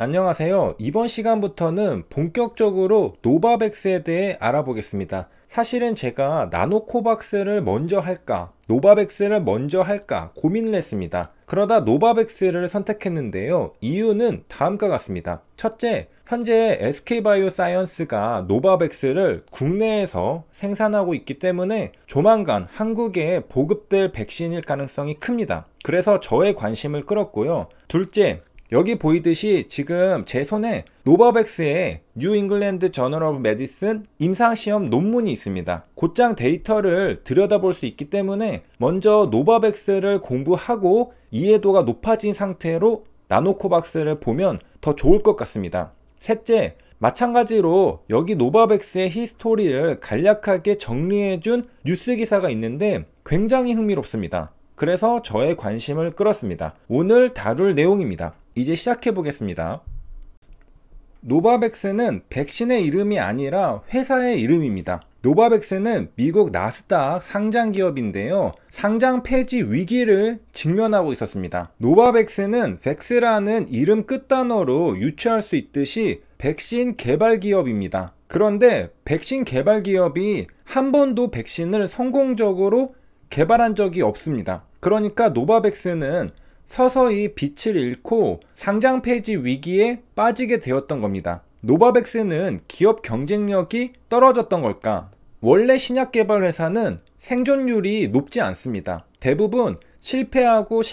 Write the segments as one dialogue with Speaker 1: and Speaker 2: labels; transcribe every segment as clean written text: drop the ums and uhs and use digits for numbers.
Speaker 1: 안녕하세요. 이번 시간부터는 본격적으로 노바백스에 대해 알아보겠습니다. 사실은 제가 나노코박스를 먼저 할까, 노바백스를 먼저 할까 고민을 했습니다. 그러다 노바백스를 선택했는데요. 이유는 다음과 같습니다. 첫째, 현재 SK바이오사이언스가 노바백스를 국내에서 생산하고 있기 때문에 조만간 한국에 보급될 백신일 가능성이 큽니다. 그래서 저의 관심을 끌었고요. 둘째, 여기 보이듯이 지금 제 손에 노바백스의 뉴 잉글랜드 저널 오브 메디슨 임상시험 논문이 있습니다. 곧장 데이터를 들여다볼 수 있기 때문에 먼저 노바백스를 공부하고 이해도가 높아진 상태로 나노코박스를 보면 더 좋을 것 같습니다. 셋째, 마찬가지로 여기 노바백스의 히스토리를 간략하게 정리해준 뉴스 기사가 있는데 굉장히 흥미롭습니다. 그래서 저의 관심을 끌었습니다. 오늘 다룰 내용입니다. 이제 시작해 보겠습니다. 노바백스는 백신의 이름이 아니라 회사의 이름입니다. 노바백스는 미국 나스닥 상장 기업인데요. 상장 폐지 위기를 직면하고 있었습니다. 노바백스는 백스라는 이름 끝단어로 유추할 수 있듯이 백신 개발 기업입니다. 그런데 백신 개발 기업이 한 번도 백신을 성공적으로 개발한 적이 없습니다. 그러니까 노바백스는 서서히 빛을 잃고 상장 폐지 위기에 빠지게 되었던 겁니다. 노바백스는 기업 경쟁력이 떨어졌던 걸까? 원래 신약 개발 회사는 생존율이 높지 않습니다. 대부분 실패하다가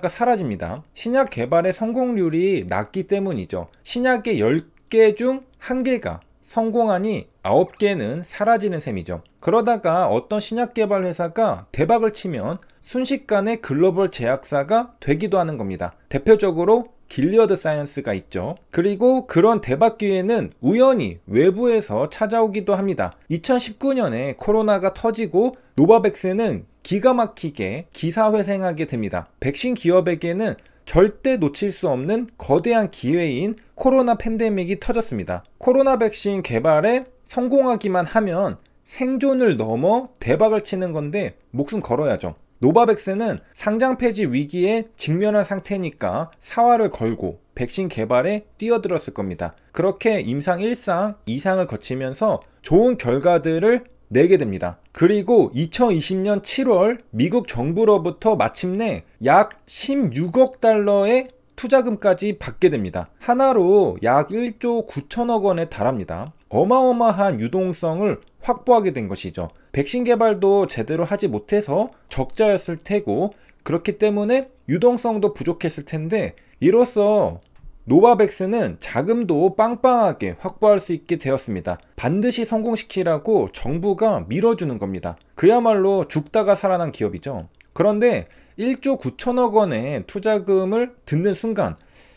Speaker 1: 사라집니다. 신약 개발의 성공률이 낮기 때문이죠. 신약의 10개 중 1개가 성공하니 9개는 사라지는 셈이죠. 그러다가 어떤 신약 개발 회사가 대박을 치면 순식간에 글로벌 제약사가 되기도 하는 겁니다. 대표적으로 길리어드 사이언스가 있죠. 그리고 그런 대박 기회는 우연히 외부에서 찾아오기도 합니다. 2019년에 코로나가 터지고 노바백스는 기가 막히게 기사회생하게 됩니다. 백신 기업에게는 절대 놓칠 수 없는 거대한 기회인 코로나 팬데믹이 터졌습니다. 코로나 백신 개발에 성공하기만 하면 생존을 넘어 대박을 치는 건데 목숨 걸어야죠. 노바백스는 상장 폐지 위기에 직면한 상태니까 사활을 걸고 백신 개발에 뛰어들었을 겁니다. 그렇게 임상 1상, 2상을 거치면서 좋은 결과들을 내게 됩니다. 그리고 2020년 7월 미국 정부로부터 마침내 약 16억 달러의 투자금까지 받게 됩니다. 하나로 약 1조 9천억 원에 달합니다. 어마어마한 유동성을 확보하게 된 것이죠. 백신 개발도 제대로 하지 못해서 적자였을 테고 그렇기 때문에 유동성도 부족했을 텐데 이로써 노바백스는 자금도 빵빵하게 확보할 수 있게 되었습니다. 반드시 성공시키라고 정부가 밀어주는 겁니다. 그야말로 죽다가 살아난 기업이죠. 그런데 1조 9천억 원의 투자금을 듣는 순간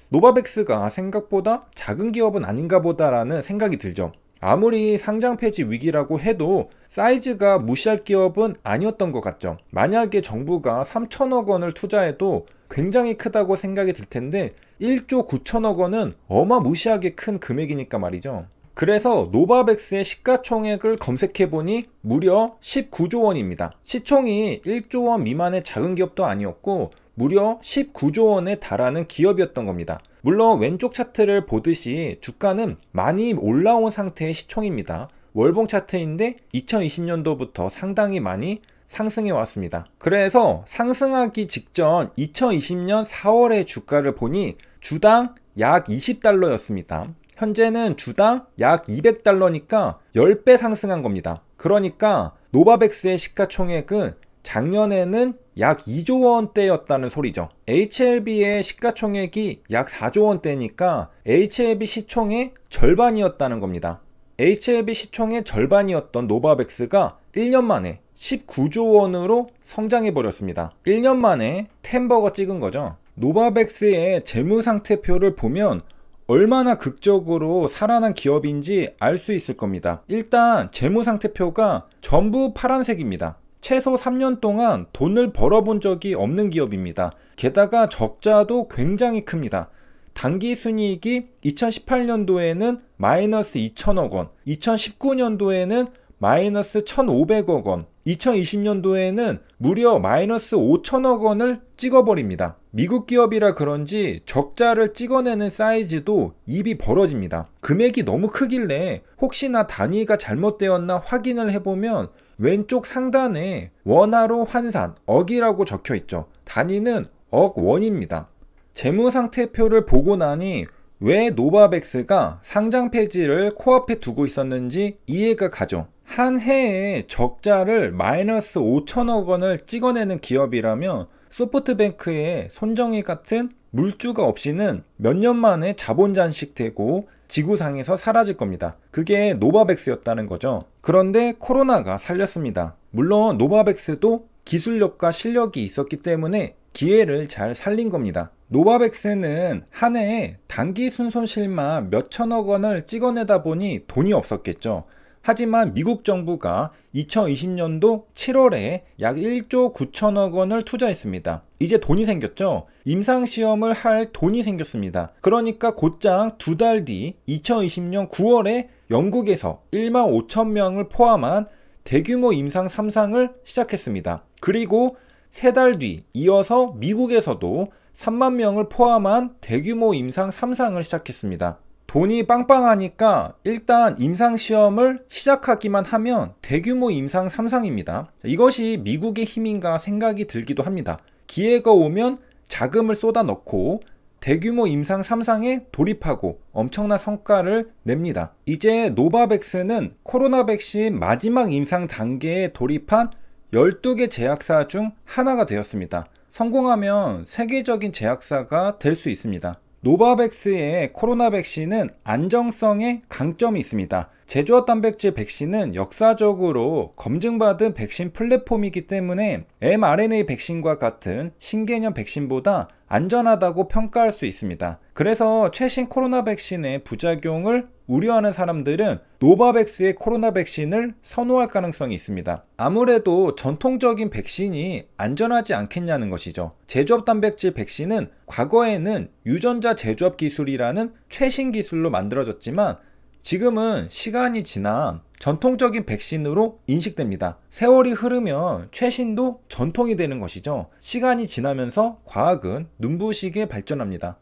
Speaker 1: 노바백스가 생각보다 작은 기업은 아닌가 보다라는 생각이 들죠. 아무리 상장 폐지 위기라고 해도 사이즈가 무시할 기업은 아니었던 것 같죠. 만약에 정부가 3천억 원을 투자해도 굉장히 크다고 생각이 들 텐데 1조 9천억 원은 어마무시하게 큰 금액이니까 말이죠. 그래서 노바백스의 시가총액을 검색해보니 무려 19조 원입니다. 시총이 1조 원 미만의 작은 기업도 아니었고 무려 19조 원에 달하는 기업이었던 겁니다. 물론 왼쪽 차트를 보듯이 주가는 많이 올라온 상태의 시총입니다. 월봉 차트인데 2020년도부터 상당히 많이 상승해 왔습니다. 그래서 상승하기 직전 2020년 4월의 주가를 보니 주당 약 20달러였습니다. 현재는 주당 약 200달러니까 10배 상승한 겁니다. 그러니까 노바백스의 시가총액은 작년에는 약 2조 원대였다는 소리죠. HLB의 시가총액이 약 4조 원대니까 HLB 시총의 절반이었다는 겁니다. HLB 시총의 절반이었던 노바백스가 1년 만에 19조 원으로 성장해버렸습니다. 1년 만에 10버거 찍은 거죠. 노바백스의 재무상태표를 보면 얼마나 극적으로 살아난 기업인지 알 수 있을 겁니다. 일단 재무상태표가 전부 파란색입니다. 최소 3년 동안 돈을 벌어본 적이 없는 기업입니다. 게다가 적자도 굉장히 큽니다. 단기순이익이 2018년도에는 마이너스 2천억 원, 2019년도에는 마이너스 1,500억 원, 2020년도에는 무려 마이너스 5천억 원을 찍어버립니다. 미국 기업이라 그런지 적자를 찍어내는 사이즈도 입이 벌어집니다. 금액이 너무 크길래 혹시나 단위가 잘못되었나 확인을 해보면 왼쪽 상단에 원화로 환산, 억이라고 적혀있죠. 단위는 억 원입니다. 재무상태표를 보고 나니 왜 노바백스가 상장 폐지를 코앞에 두고 있었는지 이해가 가죠. 한 해에 적자를 마이너스 5천억 원을 찍어내는 기업이라면 소프트뱅크의 손정희 같은 물주가 없이는 몇 년 만에 자본 잠식되고 지구상에서 사라질 겁니다. 그게 노바백스였다는 거죠. 그런데 코로나가 살렸습니다. 물론 노바백스도 기술력과 실력이 있었기 때문에 기회를 잘 살린 겁니다. 노바백스는 한 해에 단기 순손실만 몇 천억 원을 찍어내다 보니 돈이 없었겠죠. 하지만 미국 정부가 2020년도 7월에 약 1조 9천억 원을 투자했습니다. 이제 돈이 생겼죠. 임상시험을 할 돈이 생겼습니다. 그러니까 곧장 두 달 뒤 2020년 9월에 영국에서 1만 5천 명을 포함한 대규모 임상 3상을 시작했습니다. 그리고 세 달 뒤 이어서 미국에서도 3만 명을 포함한 대규모 임상 3상을 시작했습니다. 돈이 빵빵하니까 일단 임상시험을 시작하기만 하면 대규모 임상 3상입니다. 이것이 미국의 힘인가 생각이 들기도 합니다. 기회가 오면 자금을 쏟아 넣고 대규모 임상 3상에 돌입하고 엄청난 성과를 냅니다. 이제 노바백스는 코로나 백신 마지막 임상 단계에 돌입한 12개 제약사 중 하나가 되었습니다. 성공하면 세계적인 제약사가 될 수 있습니다. 노바백스의 코로나 백신은 안정성에 강점이 있습니다. 제조업 단백질 백신은 역사적으로 검증받은 백신 플랫폼이기 때문에 mRNA 백신과 같은 신개념 백신보다 안전하다고 평가할 수 있습니다. 그래서 최신 코로나 백신의 부작용을 우려하는 사람들은 노바백스의 코로나 백신을 선호할 가능성이 있습니다. 아무래도 전통적인 백신이 안전하지 않겠냐는 것이죠. 제조업 단백질 백신은 과거에는 유전자 제조업 기술이라는 최신 기술로 만들어졌지만 지금은 시간이 지나 전통적인 백신으로 인식됩니다. 세월이 흐르면 최신도 전통이 되는 것이죠. 시간이 지나면서 과학은 눈부시게 발전합니다.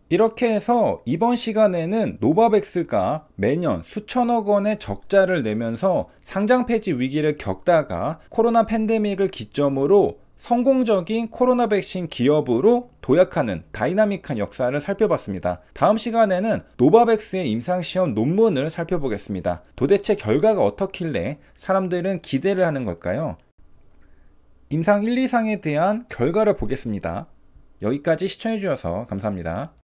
Speaker 1: 이렇게 해서 이번 시간에는 노바백스가 매년 수천억 원의 적자를 내면서 상장 폐지 위기를 겪다가 코로나 팬데믹을 기점으로 성공적인 코로나 백신 기업으로 도약하는 다이나믹한 역사를 살펴봤습니다. 다음 시간에는 노바백스의 임상시험 논문을 살펴보겠습니다. 도대체 결과가 어떻길래 사람들은 기대를 하는 걸까요? 임상 1, 2상에 대한 결과를 보겠습니다. 여기까지 시청해주셔서 감사합니다.